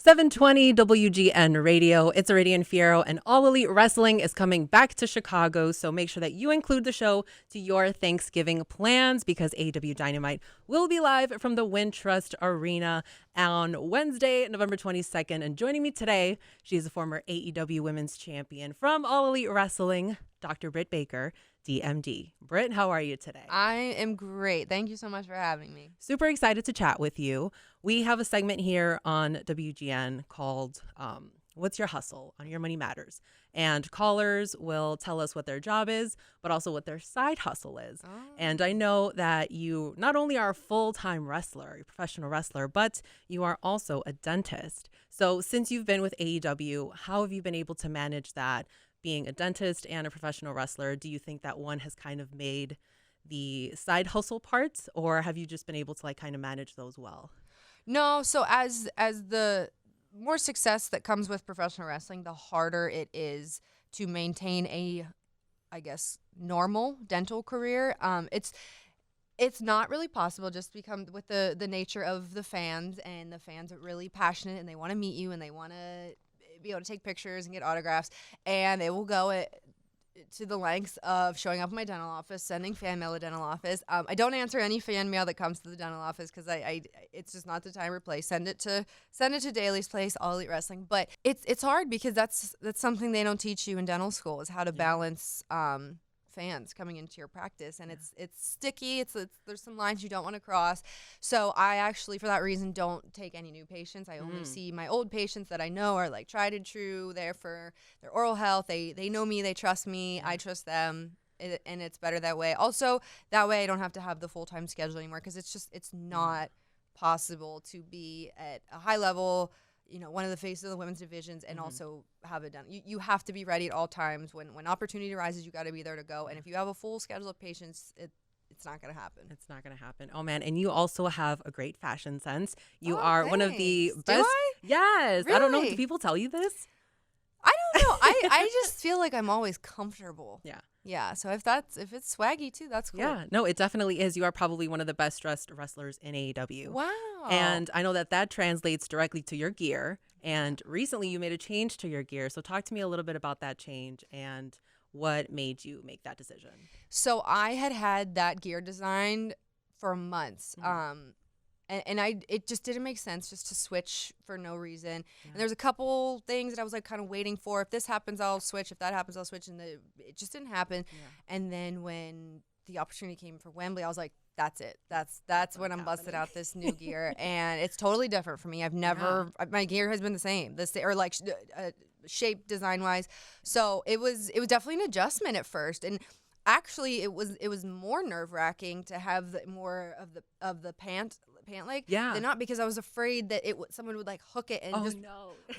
720 WGN Radio. It's Iridian Fierro, and All Elite Wrestling is coming back to Chicago. So make sure that you include the show to your Thanksgiving plans because AEW Dynamite will be live from the Wintrust Arena on Wednesday, November 22nd. And joining me today, she is a former AEW Women's Champion from All Elite Wrestling, Dr. Britt Baker, DMD. Britt, how are you today? I am great. Thank you so much for having me. Super excited to chat with you. We have a segment here on WGN called What's Your Hustle on Your Money Matters. And callers will tell us what their job is, but also what their side hustle is. Oh. And I know that you not only are a full-time wrestler, a professional wrestler, but you are also a dentist. So since you've been with AEW, how have you been able to manage that? Being a dentist and a professional wrestler, do you think that one has kind of made the side hustle parts, or have you just been able to like kind of manage those well? No, so as the more success that comes with professional wrestling, the harder it is to maintain a, I guess, normal dental career. It's not really possible just become with the nature of the fans, and the fans are really passionate and they want to meet you and they want to be able to take pictures and get autographs, and they will go to the lengths of showing up at my dental office, sending fan mail to the dental office. I don't answer any fan mail that comes to the dental office because I it's just not the time or place. Send it to Daly's Place, All Elite Wrestling. But it's hard because that's something they don't teach you in dental school, is how to balance fans coming into your practice, and it's sticky. There's some lines you don't want to cross. So I actually, for that reason, don't take any new patients. I only see my old patients that I know are like tried and true, there for their oral health. They know me, they trust me, I trust them, and it's better that way. Also, that way I don't have to have the full-time schedule anymore, because it's not possible to be at a high level, one of the faces of the women's divisions, and also have it done. You have to be ready at all times. When opportunity arises, you got to be there to go. And if you have a full schedule of patients, it's not going to happen. It's not going to happen. Oh, man. And you also have a great fashion sense. You are one of the best. Do I? Yes. Really? I don't know. Do people tell you this? I don't know. I just feel like I'm always comfortable. Yeah. Yeah, so if it's swaggy too, that's cool. Yeah, no, it definitely is. You are probably one of the best dressed wrestlers in AEW. Wow. And I know that translates directly to your gear. And recently you made a change to your gear. So talk to me a little bit about that change and what made you make that decision. So I had that gear designed for months. It just didn't make sense just to switch for no reason. Yeah. And there's a couple things that I was like kind of waiting for. If this happens, I'll switch. If that happens, I'll switch. And it just didn't happen. Yeah. And then when the opportunity came for Wembley, I was like, that's it. That's when I'm busting out this new gear. And it's totally different for me. I've never, my gear has been the same, shape design wise. So it was definitely an adjustment at first. And actually it was more nerve wracking to have more of the pant leg than not, because I was afraid that someone would like hook it and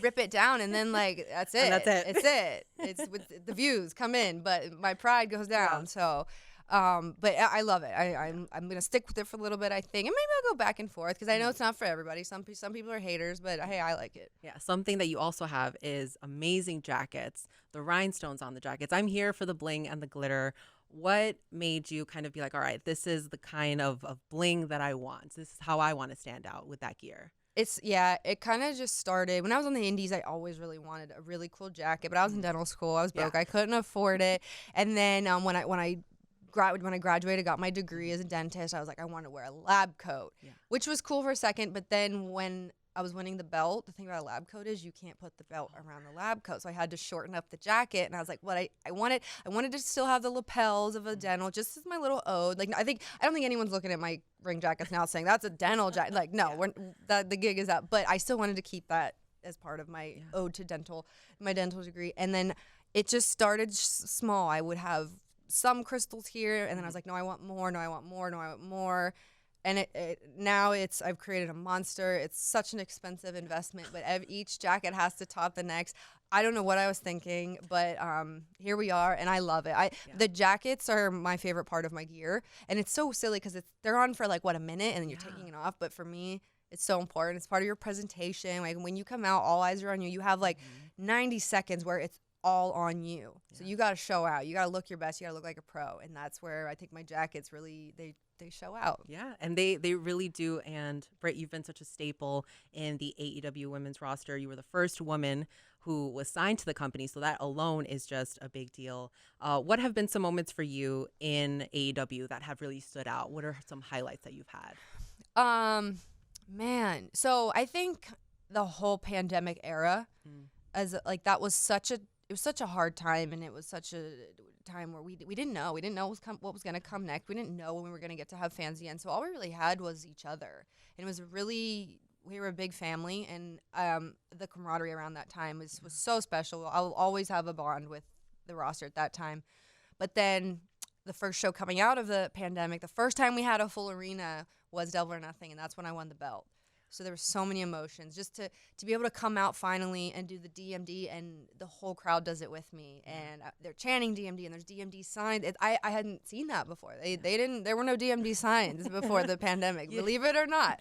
rip it down, and then like that's it. It's it. It's with the views come in, but my pride goes down. Yeah. So, but I love it. I'm gonna stick with it for a little bit, I think, and maybe I'll go back and forth because I know it's not for everybody. Some people are haters, but hey, I like it. Yeah. Something that you also have is amazing jackets. The rhinestones on the jackets. I'm here for the bling and the glitter. What made you kind of be like, all right, this is the kind of bling that I want. This is how I want to stand out with that gear. It kind of just started when I was on the indies. I always really wanted a really cool jacket, but I was in dental school. I was broke. I couldn't afford it. And then when I graduated, got my degree as a dentist, I was like, I want to wear a lab coat, which was cool for a second. But then when I was winning the belt, the thing about a lab coat is you can't put the belt around the lab coat. So I had to shorten up the jacket, and I was like, what I wanted to still have the lapels of a dental, just as my little ode. Like, I don't think anyone's looking at my ring jackets now saying that's a dental jacket. Like, no, the gig is up. But I still wanted to keep that as part of my ode to my dental degree. And then it just started small. I would have some crystals here, and then I was like, no, I want more. No, I want more. No, I want more. And now I've created a monster. It's such an expensive investment, but each jacket has to top the next. I don't know what I was thinking, but here we are, and I love it. The jackets are my favorite part of my gear, and it's so silly because they're on for like a minute, and then you're taking it off. But for me, it's so important. It's part of your presentation. Like when you come out, all eyes are on you. You have like 90 seconds where it's all on you. So you got to show out. You got to look your best. You got to look like a pro. And that's where I think my jackets really, they show out. Yeah, and they really do. And Britt, you've been such a staple in the AEW women's roster. You were the first woman who was signed to the company, so that alone is just a big deal. What have been some moments for you in AEW that have really stood out? What are some highlights that you've had? Man, so I think the whole pandemic era, that was such a hard time, and it was such a time where we didn't know what was going to come next. We didn't know when we were going to get to have fans again. So all we really had was each other, and it was we were a big family, and the camaraderie around that time was so special. I'll always have a bond with the roster at that time. But then the first show coming out of the pandemic, the first time we had a full arena was Double or Nothing, and that's when I won the belt. So there were so many emotions. Just to be able to come out finally and do the DMD, and the whole crowd does it with me, and they're chanting DMD, and there's DMD signs. I hadn't seen that before. There were no DMD signs before the pandemic, believe it or not.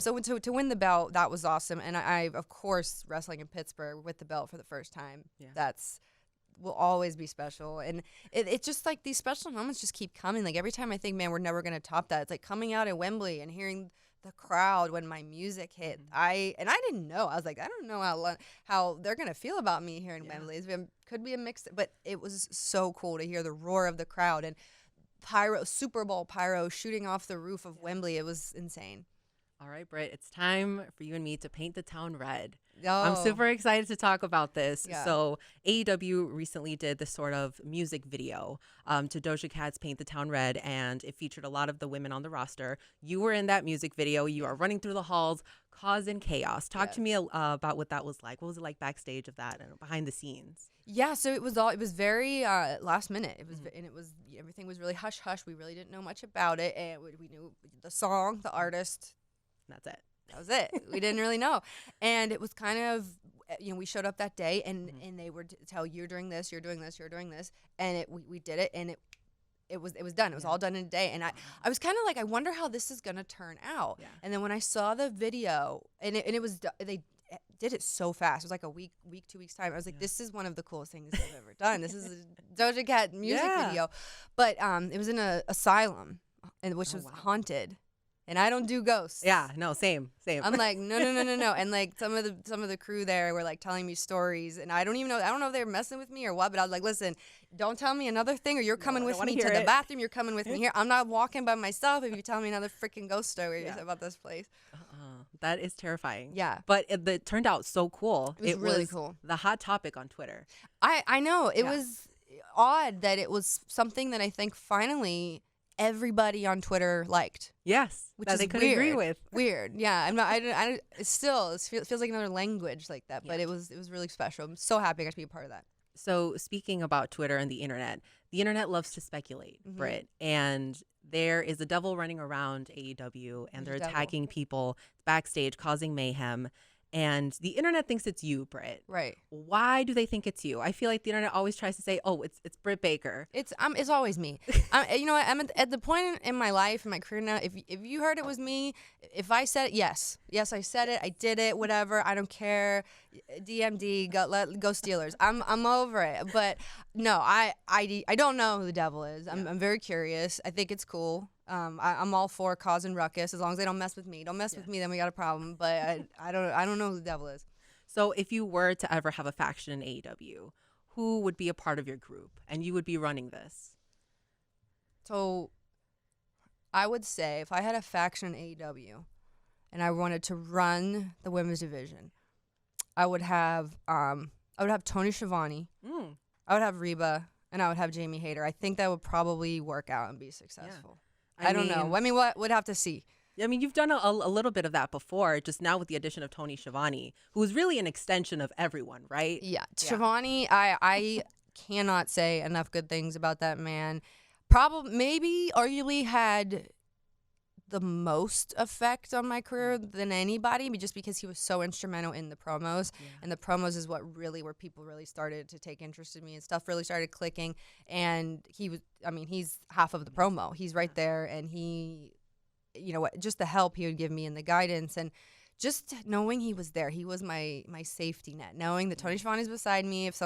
So to win the belt, that was awesome. And I of course, wrestling in Pittsburgh with the belt for the first time. Yeah. Will always be special. And it's just like these special moments just keep coming. Like every time I think, man, we're never going to top that. It's like coming out at Wembley and hearing the crowd when my music hit. I didn't know. I was like, I don't know how they're going to feel about me here in Wembley. It could be a mix, but it was so cool to hear the roar of the crowd and Super Bowl pyro shooting off the roof of Wembley. It was insane. All right, Britt, it's time for you and me to paint the town red. Oh. I'm super excited to talk about this. Yeah. So AEW recently did this sort of music video to Doja Cat's Paint the Town Red, and it featured a lot of the women on the roster. You were in that music video. You are running through the halls, causing chaos. Talk to me about what that was like. What was it like backstage of that and behind the scenes? Yeah, so it was very last minute. It was and it was everything was really hush hush. We really didn't know much about it, and we knew the song, the artist. That's it. That was it. We didn't really know. And it was kind of, we showed up that day, and they were to tell, you're doing this, you're doing this, you're doing this. And we did it, and it was done. It was all done in a day. And I was kind of like, I wonder how this is going to turn out. Yeah. And then when I saw the video, and it was, they did it so fast. It was like a week, 2 weeks time. I was like, this is one of the coolest things I've ever done. This is a Doja Cat music video. But it was in an asylum, which was haunted. And I don't do ghosts. Yeah, no, same. I'm like, no. And like some of the crew there were like telling me stories, and I don't know if they were messing with me or what, but I was like, listen, don't tell me another thing, or you're coming with me to the bathroom. You're coming with me here. I'm not walking by myself if you tell me another freaking ghost story about this place. That is terrifying. Yeah. But it turned out so cool. It was really cool. The hot topic on Twitter. I know. It was odd that it was something that I think finally everybody on Twitter liked. Yes, which that is they could weird. agree with. Weird, yeah. I'm not. I it feels like another language like that, but it was really special. I'm so happy I got to be a part of that. So speaking about Twitter and the internet loves to speculate, Britt, and there is a devil running around AEW, and they're attacking people backstage, causing mayhem. And the internet thinks it's you, Britt. Right. Why do they think it's you? I feel like the internet always tries to say, "Oh, it's Britt Baker." It's always me. You know what? I'm at the point in my life, in my career now. If you heard it was me, if I said it, yes, I said it, I did it, whatever. I don't care. DMD, go Steelers. I'm over it. But no, I don't know who the devil is. I'm very curious. I think it's cool. I'm all for causing ruckus as long as they don't mess with me. Don't mess with me, then we got a problem. But I don't know who the devil is. So if you were to ever have a faction in AEW, who would be a part of your group, and you would be running this? So I would say if I had a faction in AEW, and I wanted to run the women's division, I would have Tony Schiavone, I would have Reba, and I would have Jamie Hayter. I think that would probably work out and be successful. I don't know. I mean, what would have to see. I mean, you've done a little bit of that before, just now with the addition of Tony Schiavone, who is really an extension of everyone, right? Yeah. Schiavone, I cannot say enough good things about that man. Arguably had the most effect on my career than anybody, just because he was so instrumental in the promos. And the promos is where people really started to take interest in me, and stuff really started clicking. And he's half of the promo. He's right there, and just the help he would give me and the guidance. And just knowing he was there, he was my safety net. Knowing that Tony Schiavone's beside me, if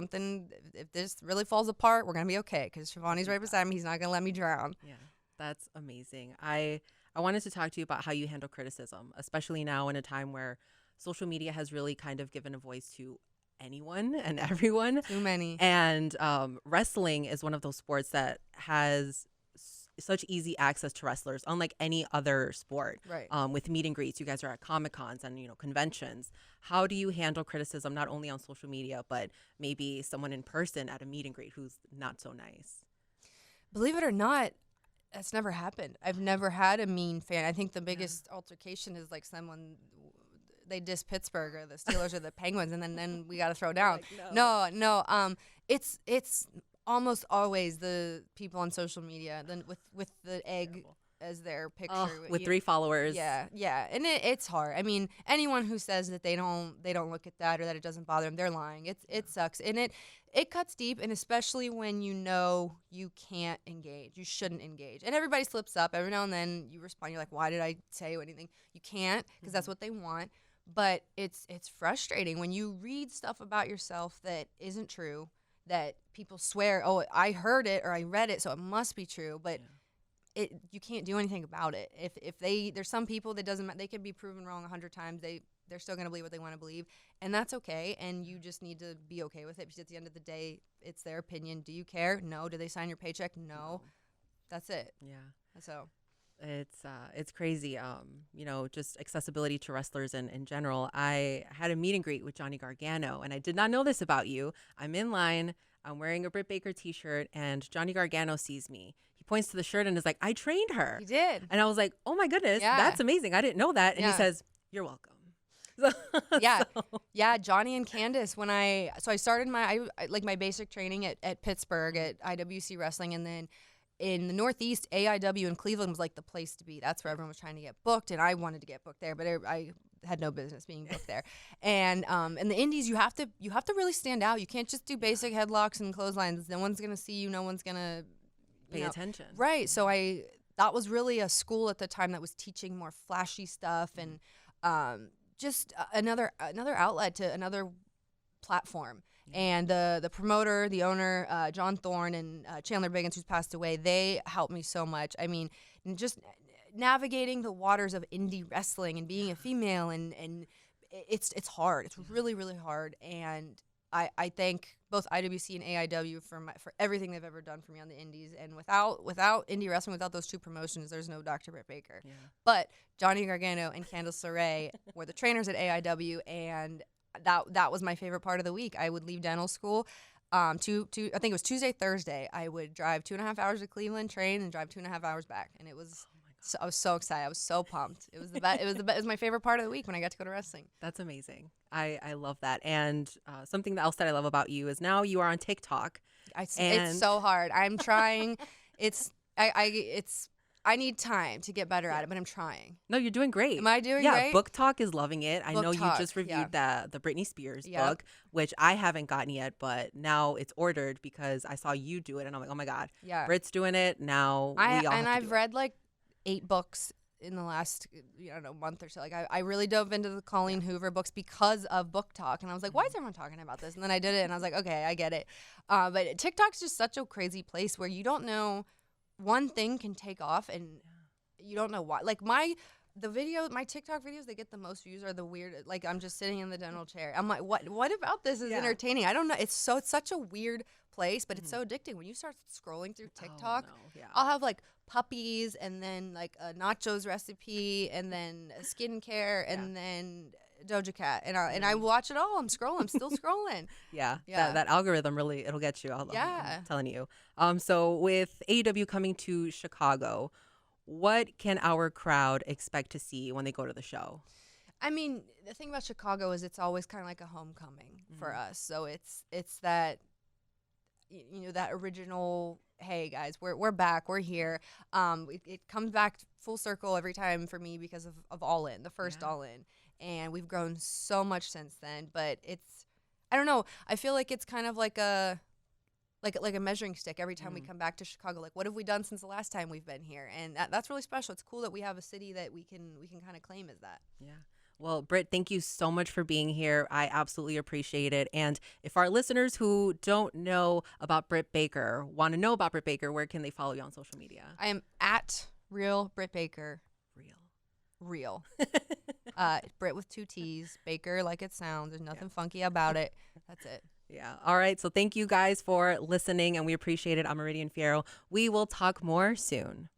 this really falls apart, we're gonna be okay because Schiavone's right beside me. He's not gonna let me drown. Yeah, that's amazing. I wanted to talk to you about how you handle criticism, especially now in a time where social media has really kind of given a voice to anyone and everyone. Too many. And wrestling is one of those sports that has such easy access to wrestlers, unlike any other sport. Right. With meet and greets, you guys are at Comic Cons and conventions. How do you handle criticism not only on social media, but maybe someone in person at a meet and greet who's not so nice? Believe it or not, that's never happened. I've never had a mean fan. I think the biggest altercation is like someone they diss Pittsburgh or the Steelers or the Penguins, and then we got to throw down. Like, No. It's almost always the people on social media then with the egg as their picture with 3 followers. Yeah, and it's hard. I mean, anyone who says that they don't look at that or that it doesn't bother them, they're lying. It sucks, and it cuts deep, and especially when you can't engage, you shouldn't engage, and everybody slips up every now and then. You respond, you're like, why did I say anything? You can't because that's what they want. But it's frustrating when you read stuff about yourself that isn't true, that people swear, oh, I heard it or I read it, so it must be true, but. You can't do anything about it. If there's some people that doesn't matter, they can be proven wrong 100 times. They're still going to believe what they want to believe, and that's okay. And you just need to be okay with it because at the end of the day, it's their opinion. Do you care? No. Do they sign your paycheck? No. That's it. Yeah. So it's crazy. Just accessibility to wrestlers in general. I had a meet and greet with Johnny Gargano, and I did not know this about you. I'm in line. I'm wearing a Britt Baker t-shirt, and Johnny Gargano sees me. He points to the shirt and is like, I trained her. He did. And I was like, oh my goodness, that's amazing. I didn't know that. And he says, you're welcome. Yeah, Johnny and Candace, I started my basic training at Pittsburgh at IWC Wrestling, and then in the Northeast, AIW in Cleveland was like the place to be. That's where everyone was trying to get booked, and I wanted to get booked there, but I had no business being booked there. And in the Indies, you have to really stand out. You can't just do basic headlocks and clotheslines. No one's gonna see you. No one's gonna pay attention. Right. So that was really a school at the time that was teaching more flashy stuff and just another outlet to another platform. And the promoter, the owner, John Thorne and Chandler Biggins, who's passed away, they helped me so much. I mean, just navigating the waters of indie wrestling and being a female, and it's hard. It's really, really hard. And I thank both IWC and AIW for everything they've ever done for me on the indies. And without indie wrestling, without those 2 promotions, there's no Dr. Britt Baker. Yeah. But Johnny Gargano and Candice LeRae were the trainers at AIW, and that was my favorite part of the week. I would leave dental school. I think it was Tuesday, Thursday. I would drive 2.5 hours to Cleveland, train, and drive 2.5 hours back. And it was. So I was so excited. I was so pumped. It was the best. It was my favorite part of the week when I got to go to wrestling. That's amazing. I love that. And something else that I love about you is now you are on TikTok. It's so hard. I'm trying. I need time to get better at it, but I'm trying. No, you're doing great. Am I doing great? great? Yeah, Book Talk is loving it. I know you Talk, just reviewed the Britney Spears book, which I haven't gotten yet, but now it's ordered because I saw you do it, and I'm like, oh my God, Britt's doing it now. I've read like 8 books in the last month or so. Like I really dove into the Colleen Hoover books because of Book Talk, and I was like, why is everyone talking about this? And then I did it, and I was like, okay, I get it. But TikTok's just such a crazy place where you don't know, one thing can take off and you don't know why. Like my TikTok videos, they get the most views are the weird, like I'm just sitting in the dental chair. I'm like, what about this is entertaining? I don't know. It's such a weird place, but it's so addicting. When you start scrolling through TikTok, I'll have like puppies and then like a nachos recipe and then skincare and then Doja Cat, and I watch it all. I'm still scrolling. That algorithm really, it'll get you. I'm telling you. So with AEW coming to Chicago, what can our crowd expect to see when they go to the show? I mean, the thing about Chicago is it's always kind of like a homecoming for us. So it's that, that original, hey guys, we're back, we're here. It comes back full circle every time for me because of All In, the first All In. And we've grown so much since then, but I don't know. I feel like it's kind of like a measuring stick every time we come back to Chicago. Like, what have we done since the last time we've been here? And that's really special. It's cool that we have a city that we can kind of claim as that. Yeah. Well, Britt, thank you so much for being here. I absolutely appreciate it. And if our listeners who don't know about Britt Baker want to know about Britt Baker, where can they follow you on social media? I am at Real Britt Baker. Real. Britt with 2 T's. Baker like it sounds. There's nothing funky about it. That's it. Yeah. All right. So thank you guys for listening, and we appreciate it. I'm Iridian Fierro. We will talk more soon.